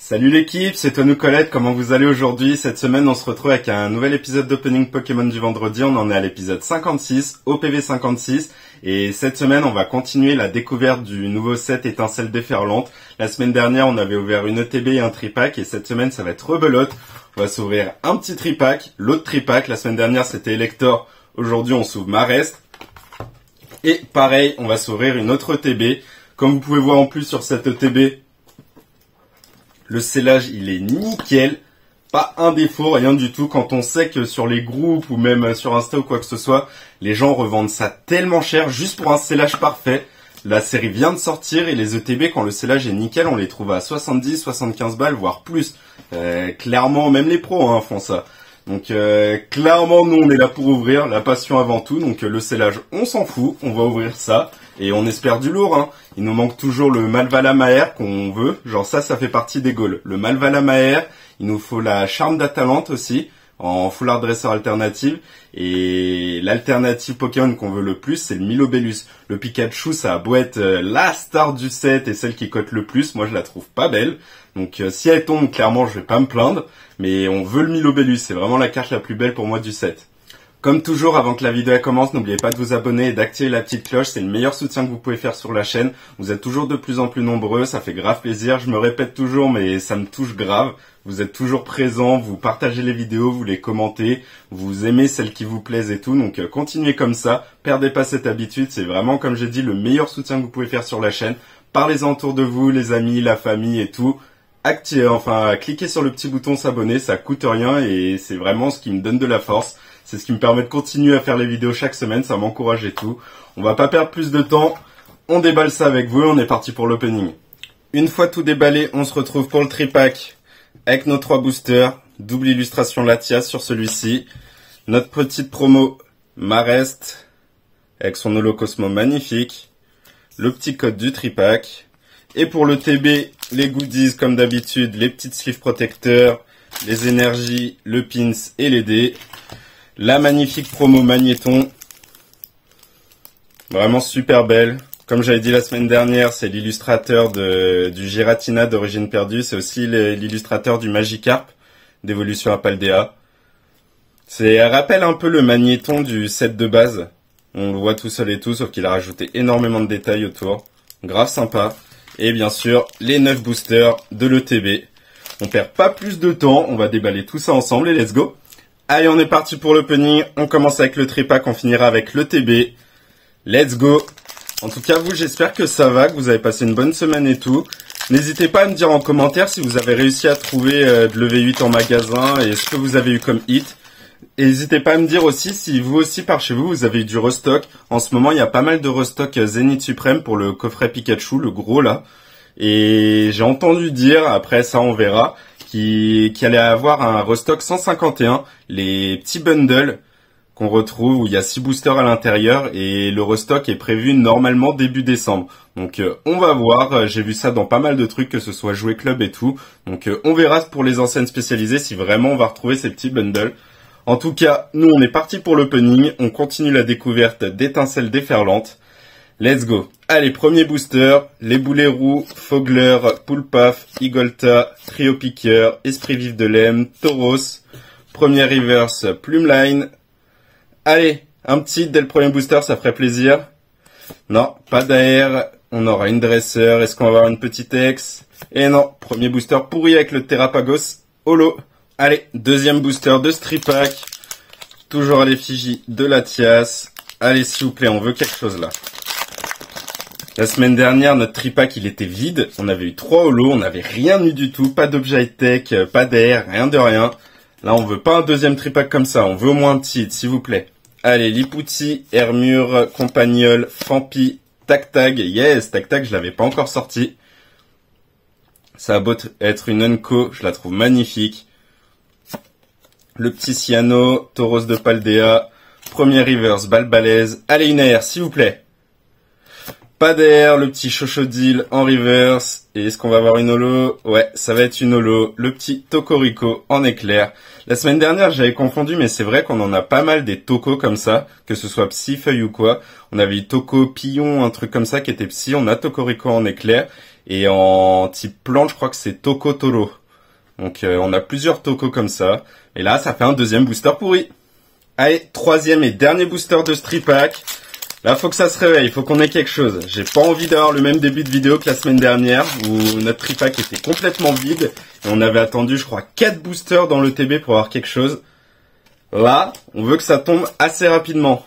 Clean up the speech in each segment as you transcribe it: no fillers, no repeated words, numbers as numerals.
Salut l'équipe, c'est Tonou Colette, comment vous allez aujourd'hui? Cette semaine on se retrouve avec un nouvel épisode d'Opening Pokémon du vendredi, on en est à l'épisode 56, OPV 56, et cette semaine on va continuer la découverte du nouveau set Étincelle déferlante. La semaine dernière on avait ouvert une ETB et un tripack, et cette semaine ça va être rebelote. On va s'ouvrir un petit tripack, l'autre tripack, la semaine dernière c'était Elector, aujourd'hui on s'ouvre Marest. Et pareil, on va s'ouvrir une autre ETB. Comme vous pouvez voir en plus sur cette ETB, le scellage, il est nickel. Pas un défaut, rien du tout. Quand on sait que sur les groupes ou même sur Insta ou quoi que ce soit, les gens revendent ça tellement cher juste pour un scellage parfait. La série vient de sortir et les ETB, quand le scellage est nickel, on les trouve à 70, 75 balles, voire plus. Clairement, même les pros font ça. Donc clairement, nous, on est là pour ouvrir. La passion avant tout. Donc le scellage, on s'en fout. On va ouvrir ça. Et on espère du lourd. Il nous manque toujours le Malvala Maer qu'on veut. Genre ça fait partie des goals. Le Malvala Maer. Il nous faut la Charme d'Atalante aussi, en full art dresseur alternative. Et l'alternative Pokémon qu'on veut le plus, c'est le Milobellus. Le Pikachu, ça a beau être la star du set et celle qui cote le plus. Moi, je la trouve pas belle. Donc si elle tombe, clairement, je vais pas me plaindre. Mais on veut le Milobellus. C'est vraiment la carte la plus belle pour moi du set. Comme toujours, avant que la vidéo commence, n'oubliez pas de vous abonner et d'activer la petite cloche. C'est le meilleur soutien que vous pouvez faire sur la chaîne. Vous êtes toujours de plus en plus nombreux. Ça fait grave plaisir. Je me répète toujours, mais ça me touche grave. Vous êtes toujours présents. Vous partagez les vidéos, vous les commentez. Vous aimez celles qui vous plaisent et tout. Donc, continuez comme ça. Perdez pas cette habitude. C'est vraiment, comme j'ai dit, le meilleur soutien que vous pouvez faire sur la chaîne. Parlez-en autour de vous, les amis, la famille et tout. Cliquez sur le petit bouton s'abonner. Ça coûte rien et c'est vraiment ce qui me donne de la force. C'est ce qui me permet de continuer à faire les vidéos chaque semaine, ça m'encourage et tout. On va pas perdre plus de temps, on déballe ça avec vous et on est parti pour l'opening. Une fois tout déballé, on se retrouve pour le tripack avec nos 3 boosters, double illustration Latias sur celui-ci, notre petite promo Marest avec son holo Cosmo magnifique, le petit code du tripack, et pour le TB, les goodies comme d'habitude, les petites sleeves protecteurs, les énergies, le pins et les dés. La magnifique promo Magnéton, vraiment super belle. Comme j'avais dit la semaine dernière, c'est l'illustrateur du Giratina d'origine perdue. C'est aussi l'illustrateur du Magikarp d'évolution à Paldea. Elle rappelle un peu le Magnéton du set de base. On le voit tout seul et tout, sauf qu'il a rajouté énormément de détails autour. Grave sympa. Et bien sûr, les 9 boosters de l'ETB. On perd pas plus de temps, on va déballer tout ça ensemble et let's go. Allez, on est parti pour l'opening. On commence avec le tripack, on finira avec le TB. Let's go. En tout cas, vous, j'espère que ça va, que vous avez passé une bonne semaine et tout. N'hésitez pas à me dire en commentaire si vous avez réussi à trouver de l'EV8 en magasin et ce que vous avez eu comme hit. Et n'hésitez pas à me dire aussi si vous aussi par chez vous, vous avez eu du restock. En ce moment, il y a pas mal de restock Zénith Suprême pour le coffret Pikachu, le gros là. Et j'ai entendu dire, après ça on verra, qui allait avoir un restock 151, les petits bundles qu'on retrouve où il y a 6 boosters à l'intérieur et le restock est prévu normalement début décembre. Donc on va voir, j'ai vu ça dans pas mal de trucs, que ce soit Jouet Club et tout. Donc on verra pour les enseignes spécialisées si vraiment on va retrouver ces petits bundles. En tout cas, nous on est parti pour l'opening, on continue la découverte d'Étincelle déferlante. Let's go. Allez, premier booster, les boulets roux, Fogler, Poulpaf, Igolta, Trio Piqueur, Esprit Vif de Lem, Tauros, premier reverse, Plumeline. Allez, un petit dès le premier booster, ça ferait plaisir. Non, pas d'air, on aura une dresseur, est-ce qu'on va avoir une petite ex? Et non, premier booster pourri avec le Terrapagos, holo. Allez, deuxième booster de ce tripack, toujours à l'effigie de Latias. Allez, s'il vous plaît, on veut quelque chose là. La semaine dernière, notre tripack, il était vide. On avait eu 3 holos, on n'avait rien eu du tout. Pas d'objet tech, pas d'air, rien de rien. Là, on veut pas un deuxième tripack comme ça. On veut au moins un petit, s'il vous plaît. Allez, Lipouti, Hermure, Compagnol, Fampi, Tac-Tag. Yes, Tac-Tag, je l'avais pas encore sorti. Ça a beau être une Unco, je la trouve magnifique. Le petit Cyano, Tauros de Paldea. Premier reverse, Balbalaise. Allez, une AR, s'il vous plaît. Pas d'air, le petit Chochodile en reverse. Et est-ce qu'on va avoir une holo? Ouais, ça va être une holo. Le petit Tocorico en éclair. La semaine dernière, j'avais confondu, mais c'est vrai qu'on en a pas mal des tocos comme ça, que ce soit psy, feuille ou quoi. On avait eu toco, pillon, un truc comme ça qui était psy. On a Tocorico en éclair. Et en type plante, je crois que c'est Tocotoro. Donc on a plusieurs tokos comme ça. Et là, ça fait un deuxième booster pourri. Allez, troisième et dernier booster de ce tripack. Là, faut que ça se réveille, il faut qu'on ait quelque chose. J'ai pas envie d'avoir le même début de vidéo que la semaine dernière, où notre tripack était complètement vide, et on avait attendu, je crois, 4 boosters dans le TB pour avoir quelque chose. Là, on veut que ça tombe assez rapidement.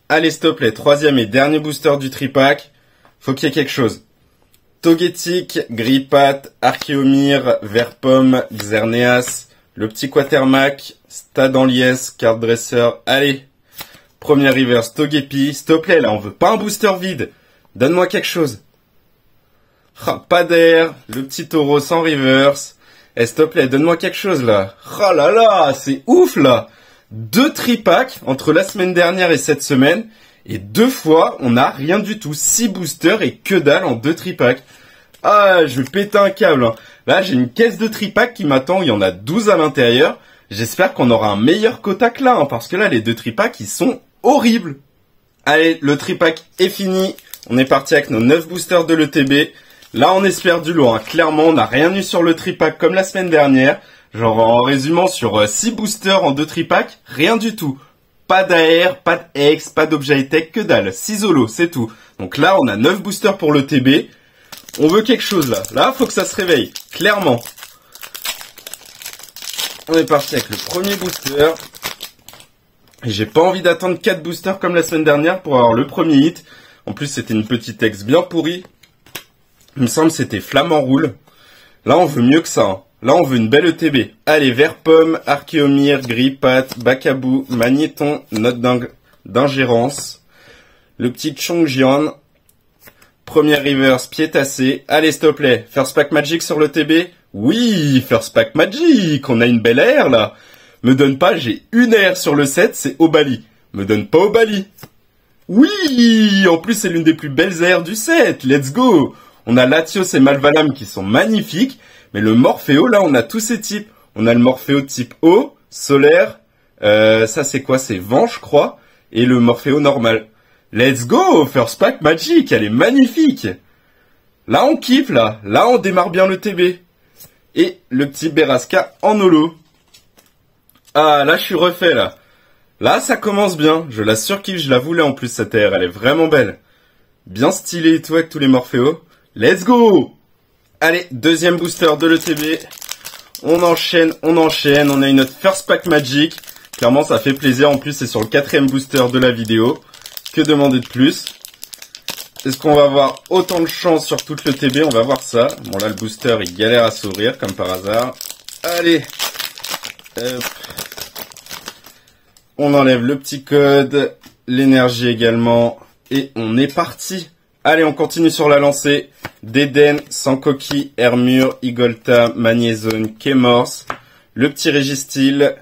Allez, s'il te plaît, troisième et dernier booster du tripack. Faut qu'il y ait quelque chose. Togetic, Grippat, Archeomir, Verpomme, Xerneas, le petit Quatermac, Stade en liesse, Card Dresser. Allez! Premier reverse, Togepi. S'il te plaît, là, on veut pas un booster vide. Donne-moi quelque chose. Ah, pas d'air. Le petit taureau sans reverse. Eh, s'il te plaît, donne-moi quelque chose, là. Oh là là, c'est ouf, là. 2 tripacks entre la semaine dernière et cette semaine. Et 2 fois, on n'a rien du tout. 6 boosters et que dalle en 2 tripacks. Ah, je vais péter un câble, hein. Là, j'ai une caisse de tripacks qui m'attend. Il y en a 12 à l'intérieur. J'espère qu'on aura un meilleur quota que là, hein, parce que là, les 2 tripacks, ils sont horrible. Allez, le tripack est fini. On est parti avec nos 9 boosters de l'ETB. Là, on espère du lourd, hein. Clairement, on n'a rien eu sur le tripack comme la semaine dernière. Genre, en résumant, sur 6 boosters en 2 tripacks, rien du tout. Pas d'AR, pas d'Ex, pas d'objet high-tech, que dalle. 6 holos, c'est tout. Donc là, on a 9 boosters pour l'ETB. On veut quelque chose, là. Là, faut que ça se réveille. Clairement. On est parti avec le premier booster. Et j'ai pas envie d'attendre 4 boosters comme la semaine dernière pour avoir le premier hit. En plus, c'était une petite ex bien pourrie. Il me semble que c'était Flamant Roule. Là, on veut mieux que ça, hein. Là, on veut une belle ETB. Allez, Verpomme, Archeomir, Grippat, Bakabou, Magnéton, note d'ingérence. Le petit Chongjian. Première reverse, pied tassé. Allez, s'il te plaît, First Pack Magic sur l'ETB. Oui, First Pack Magic. On a une belle air, là. Me donne pas, j'ai une air sur le set, c'est Obali. Me donne pas Obali. Oui, en plus c'est l'une des plus belles airs du set. Let's go. On a Latios et Malvalam qui sont magnifiques, mais le Morpheo, là, on a tous ces types. On a le Morpheo type eau, solaire, ça c'est quoi? C'est vent, je crois, et le Morpheo normal. Let's go, First Pack Magic, elle est magnifique. Là, on kiffe, là. Là, on démarre bien le TB. Et le petit Berasca en holo. Ah, là, je suis refait, là. Là, ça commence bien. Je la surkiffe, je la voulais en plus, cette air. Elle est vraiment belle. Bien stylée et tout avec tous les Morphéos. Let's go! Allez, deuxième booster de l'ETB. On enchaîne, on enchaîne. On a une autre First Pack Magic. Clairement, ça fait plaisir. En plus, c'est sur le 4e booster de la vidéo. Que demander de plus? Est-ce qu'on va avoir autant de chance sur toute l'ETB? On va voir ça. Bon, là, le booster, il galère à s'ouvrir, comme par hasard. Allez! On enlève le petit code, l'énergie également, et on est parti. Allez, on continue sur la lancée. Deden, Sankoki, Hermure, Igolta, Magnézone, Kémorse, le petit Régistil,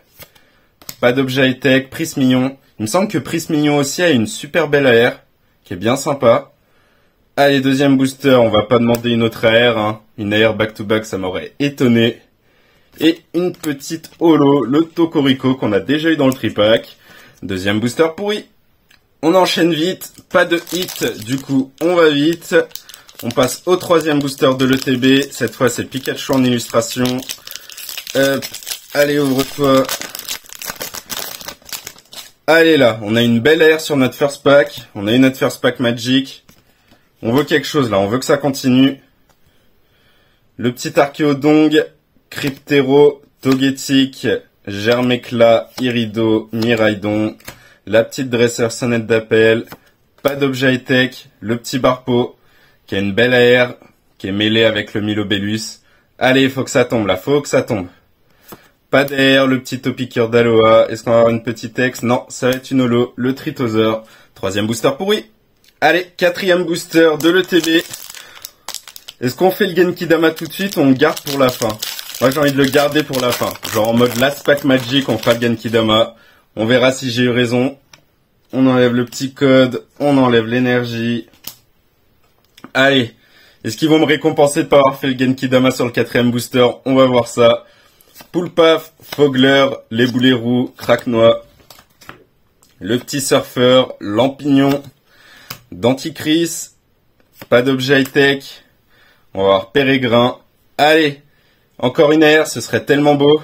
pas d'objet high-tech, Prismillon. Il me semble que Prismillon aussi a une super belle AR, qui est bien sympa. Allez, deuxième booster, on va pas demander une autre AR, hein. Une AR back-to-back, ça m'aurait étonné. Et une petite holo, le Tokorico qu'on a déjà eu dans le tripack. Deuxième booster pourri. On enchaîne vite, pas de hit, du coup on va vite. On passe au troisième booster de l'ETB. Cette fois c'est Pikachu en illustration. Allez, ouvre-toi. Allez là, on a une belle air sur notre first pack. On a une autre first pack Magic. On veut quelque chose là, on veut que ça continue. Le petit Archéodong. Cryptero, Togetic, Germecla, Irido, Miraidon, la petite dresseur sonnette d'appel, pas d'objet high-tech, le petit Barpo, qui a une belle AR, qui est mêlé avec le Milobellus. Allez, il faut que ça tombe là, faut que ça tombe. Pas d'air, le petit Topiqueur d'Aloha. Est-ce qu'on va avoir une petite ex? Non, ça va être une holo, le Tritosaur. Troisième booster pourri. Allez, quatrième booster de l'ETB. Est-ce qu'on fait le Genkidama tout de suite ou on le garde pour la fin? Moi, j'ai envie de le garder pour la fin. Genre en mode Last Pack Magic, on fera le Genkidama. On verra si j'ai eu raison. On enlève le petit code. On enlève l'énergie. Allez. Est-ce qu'ils vont me récompenser de pas avoir fait le Genkidama sur le quatrième booster? On va voir ça. Poulpaf, Fogler, les boulets roux, Craquenois. Le petit surfeur, Lampignon. Denticris. Pas d'objet high-tech. On va voir Pérégrin. Allez. Encore une air, ce serait tellement beau.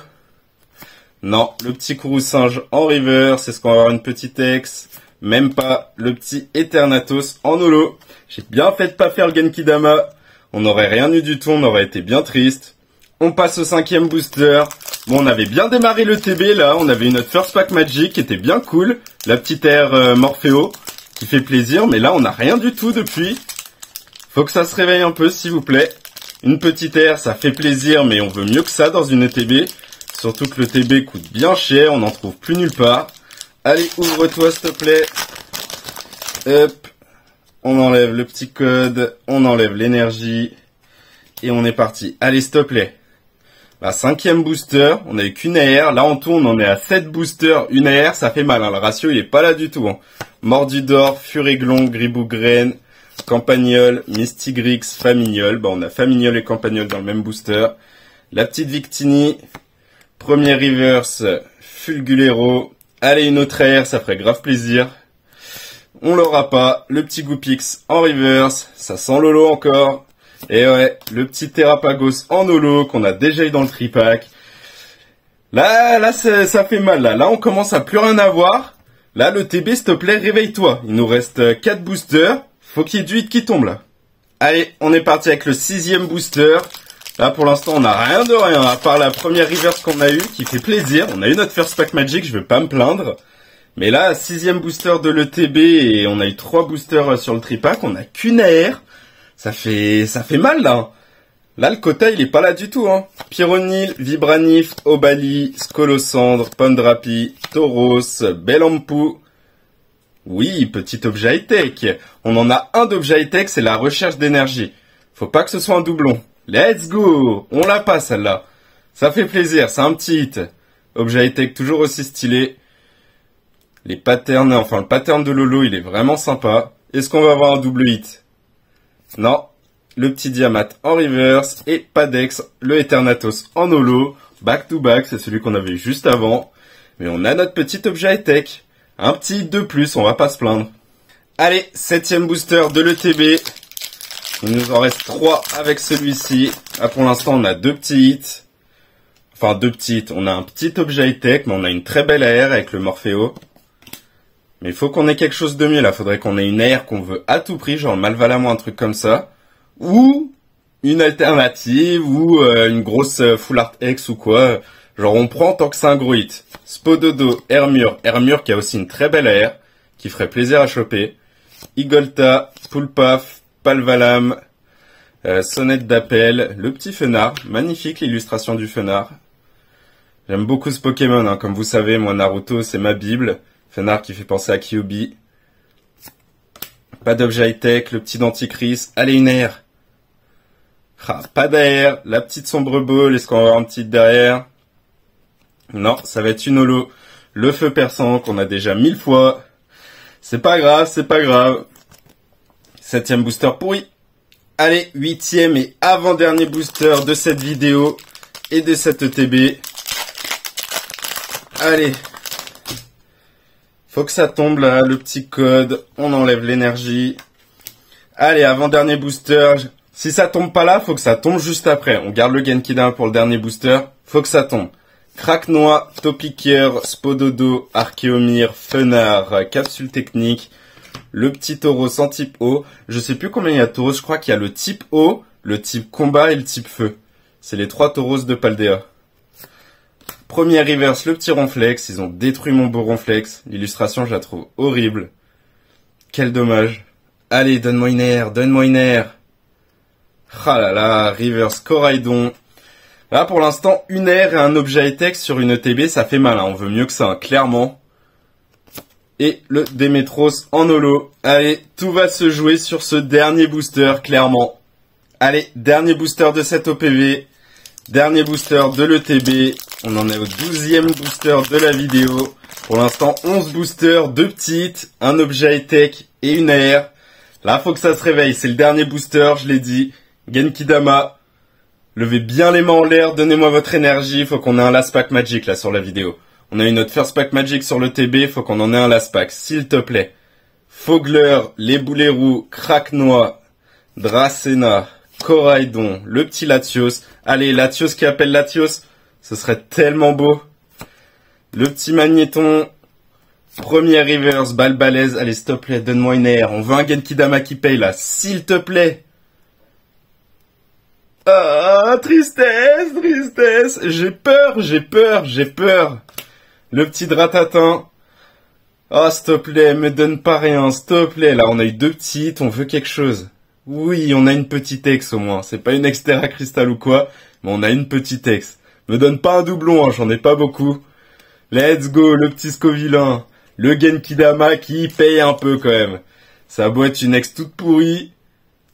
Non, le petit Kourou-singe en river, c'est ce qu'on va avoir une petite ex. Même pas le petit Eternatus en holo. J'ai bien fait de pas faire le Genkidama. On n'aurait rien eu du tout, on aurait été bien triste. On passe au 5e booster. Bon, on avait bien démarré le TB là, on avait eu notre first pack magic qui était bien cool. La petite air Morpheo qui fait plaisir, mais là on n'a rien du tout depuis. Faut que ça se réveille un peu s'il vous plaît. Une petite air, ça fait plaisir, mais on veut mieux que ça dans une ETB. Surtout que le TB coûte bien cher, on n'en trouve plus nulle part. Allez, ouvre-toi s'il te plaît. Hop. On enlève le petit code, on enlève l'énergie. Et on est parti. Allez, s'il te plaît. La 5e booster, on n'a eu qu'une AR. Là, en tout, on en est à 7 boosters. Une AR, ça fait mal. Hein. Le ratio, il est pas là du tout. Hein. Mordidor, Furéglon, Gribougraine, Campagnol, Mystigrix, Famignol. Bah, on a Famignol et Campagnol dans le même booster. La petite Victini. Premier reverse, Fulgulero. Allez, une autre AR, ça ferait grave plaisir. On l'aura pas. Le petit Goupix en reverse. Ça sent Lolo encore. Et ouais, le petit Terrapagos en holo qu'on a déjà eu dans le tripack. Là, ça fait mal. Là, on commence à plus rien avoir. Là, le TB, s'il te plaît, réveille-toi. Il nous reste 4 boosters. Faut qu'il y ait du hit qui tombe, là. Allez, on est parti avec le 6e booster. Là, pour l'instant, on n'a rien de rien, à part la première reverse qu'on a eue, qui fait plaisir. On a eu notre first pack magic, je vais pas me plaindre. Mais là, 6e booster de l'ETB, et on a eu 3 boosters sur le tripack. On a qu'une AR. Ça fait mal, là. Là, le quota, il est pas là du tout, hein. Pyronil, Vibranif, Obali, Scolosandre, Pondrapi, Tauros, Belampu. Oui, petit objet high-tech. On en a un d'objet high-tech, c'est la recherche d'énergie. Faut pas que ce soit un doublon. Let's go! On l'a pas, celle-là. Ça fait plaisir, c'est un petit hit. Objet high-tech toujours aussi stylé. Les patterns, enfin, le pattern de Lolo, il est vraiment sympa. Est-ce qu'on va avoir un double hit? Non, le petit Diamat en reverse et Padex, le Eternatus en holo, back to back, c'est celui qu'on avait eu juste avant. Mais on a notre petit objet high-tech, un petit hit de plus, on va pas se plaindre. Allez, 7e booster de l'ETB, il nous en reste 3 avec celui-ci. Là pour l'instant on a 2 petits hits, enfin 2 petits hits, on a un petit objet high-tech, mais on a une très belle AR avec le Morpheo. Mais il faut qu'on ait quelque chose de mieux là, faudrait qu'on ait une AR qu'on veut à tout prix, genre le Malvalamo, un truc comme ça. Ou une alternative, ou une grosse Full Art X ou quoi. Genre on prend tant que c'est un gros hit. Spododo, Hermure qui a aussi une très belle AR, qui ferait plaisir à choper. Igolta, Poulpaf, Palvalam, Sonnette d'appel, le petit Fenard, magnifique l'illustration du Fenard. J'aime beaucoup ce Pokémon, hein. Comme vous savez, moi Naruto c'est ma bible. Fenard qui fait penser à Kyuubi. Pas d'objet high-tech, le petit denticris. Allez, une air. Ah, pas d'air. La petite sombre ball. Est-ce qu'on va avoir un petit derrière? Non, ça va être une holo. Le feu perçant qu'on a déjà 1000 fois. C'est pas grave, c'est pas grave. 7e booster pourri. Allez, 8e et avant-dernier booster de cette vidéo et de cette ETB. Allez. Faut que ça tombe là, le petit code, on enlève l'énergie. Allez, avant-dernier booster. Si ça tombe pas là, faut que ça tombe juste après. On garde le Genkidama pour le dernier booster. Faut que ça tombe. Craquenois, Topiqueur, Spododo, Archéomir, Fenard, Capsule Technique, le petit Tauros en type eau. Je sais plus combien il y a de Tauros, je crois qu'il y a le type eau, le type combat et le type feu. C'est les 3 Tauros de Paldea. Premier reverse, le petit Ronflex. Ils ont détruit mon beau Ronflex. L'illustration, je la trouve horrible. Quel dommage. Allez, donne-moi une air, donne-moi une air. Ah là là, reverse Coraidon. Là, pour l'instant, une air et un objet high-tech sur une ETB, ça fait mal. Hein. On veut mieux que ça, hein, clairement. Et le Demetros en holo. Allez, tout va se jouer sur ce dernier booster, clairement. Allez, dernier booster de cette OPV. Dernier booster de l'ETB. On en est au 12e booster de la vidéo. Pour l'instant, 11 boosters, 2 petites, un objet high-tech et une AR. Là, faut que ça se réveille. C'est le dernier booster, je l'ai dit. Genkidama. Levez bien les mains en l'air, donnez-moi votre énergie. Faut qu'on ait un last pack magic là sur la vidéo. On a eu notre first pack magic sur le TB. Faut qu'on en ait un last pack, s'il te plaît. Fogler, les boulets roux, Craquenois, Dracena, Coraidon, le petit Latios. Allez, Latios qui appelle Latios. Ce serait tellement beau. Le petit Magnéton. Premier reverse, balle balèze. Allez, s'il te plaît, donne-moi une air. On veut un Genkidama qui paye là, s'il te plaît. Ah, tristesse, tristesse. J'ai peur. Le petit Dratatin. Ah, s'il te plaît, me donne pas rien, s'il te plaît. Là, on a eu 2 petites, on veut quelque chose. Oui, on a une petite ex au moins. C'est pas une Extera Cristal ou quoi, mais on a une petite ex. Me donne pas un doublon, hein, j'en ai pas beaucoup. Let's go, le petit Scovillain. Le Genkidama qui paye un peu quand même. Ça a beau être une ex toute pourrie.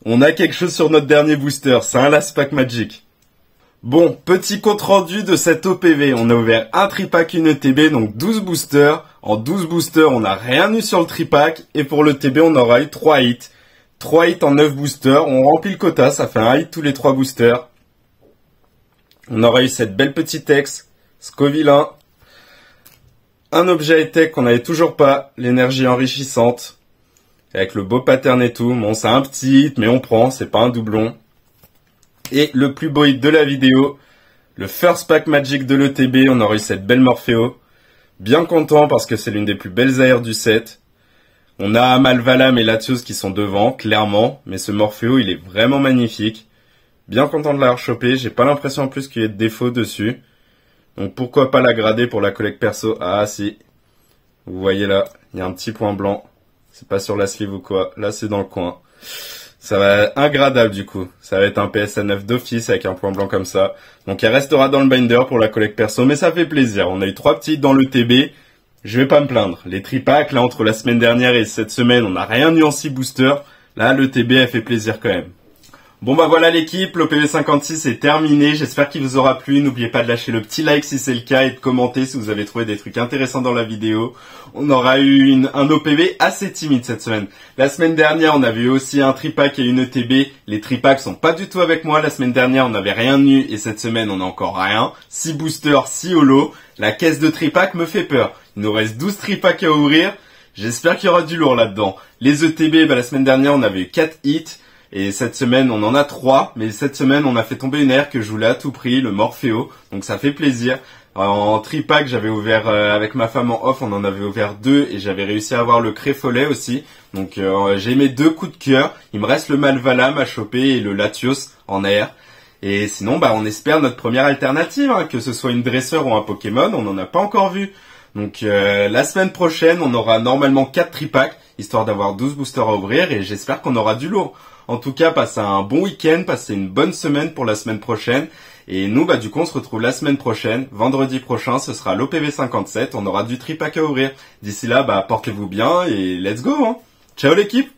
On a quelque chose sur notre dernier booster. C'est un Last Pack Magic. Bon, petit compte rendu de cet OPV. On a ouvert un tripack, une ETB, donc 12 boosters. En 12 boosters, on n'a rien eu sur le tripack. Et pour le TB, on aura eu 3 hits. 3 hits en 9 boosters. On remplit le quota, ça fait un hit tous les 3 boosters. On aura eu cette belle petite ex, Scovillain. Un objet high-tech qu'on n'avait toujours pas, l'énergie enrichissante. Avec le beau pattern et tout. Bon, c'est un petit hit, mais on prend, c'est pas un doublon. Et le plus beau hit de la vidéo, le First Pack Magic de l'ETB, on aura eu cette belle Morpheo. Bien content parce que c'est l'une des plus belles AR du set. On a Malvalam et Latios qui sont devant, clairement, mais ce Morpheo, il est vraiment magnifique. Bien content de l'avoir chopé, j'ai pas l'impression en plus qu'il y ait de défauts dessus. Donc pourquoi pas la grader pour la collecte perso? Ah si, vous voyez là, il y a un petit point blanc. C'est pas sur la sleeve ou quoi, là c'est dans le coin. Ça va être ingradable du coup. Ça va être un PSA 9 d'office avec un point blanc comme ça. Donc il restera dans le binder pour la collecte perso, mais ça fait plaisir. On a eu 3 petites dans le TB. Je vais pas me plaindre. Les tripacks, là, entre la semaine dernière et cette semaine, on n'a rien eu en 6 boosters. Là, le TB, elle fait plaisir quand même. Bon bah voilà l'équipe, l'OPV 56 est terminé, j'espère qu'il vous aura plu, n'oubliez pas de lâcher le petit like si c'est le cas et de commenter si vous avez trouvé des trucs intéressants dans la vidéo. On aura eu un OPV assez timide cette semaine. La semaine dernière on avait eu aussi un tripack et une ETB, les tripacks sont pas du tout avec moi, la semaine dernière on n'avait rien eu et cette semaine on a encore rien. 6 boosters, 6 holo, la caisse de tripack me fait peur. Il nous reste 12 tripacks à ouvrir, j'espère qu'il y aura du lourd là-dedans. Les ETB, bah, la semaine dernière on avait eu 4 hits. Et cette semaine, on en a 3, mais cette semaine, on a fait tomber une air que je voulais à tout prix, le Morpheo. Donc ça fait plaisir. En tripack, j'avais ouvert avec ma femme en off, on en avait ouvert 2 et j'avais réussi à avoir le Créfolet aussi. Donc j'ai mes 2 coups de cœur. Il me reste le Malvalam à choper et le Latios en air. Et sinon, bah on espère notre première alternative, hein, que ce soit une dresseur ou un Pokémon, on n'en a pas encore vu. Donc la semaine prochaine, on aura normalement 4 tripacks, histoire d'avoir 12 boosters à ouvrir et j'espère qu'on aura du lourd. En tout cas, passez un bon week-end, passez une bonne semaine pour la semaine prochaine. Et nous, bah du coup, on se retrouve la semaine prochaine. Vendredi prochain, ce sera l'OPV 57. On aura du tripack à ouvrir. D'ici là, bah portez-vous bien et let's go, hein. Ciao l'équipe!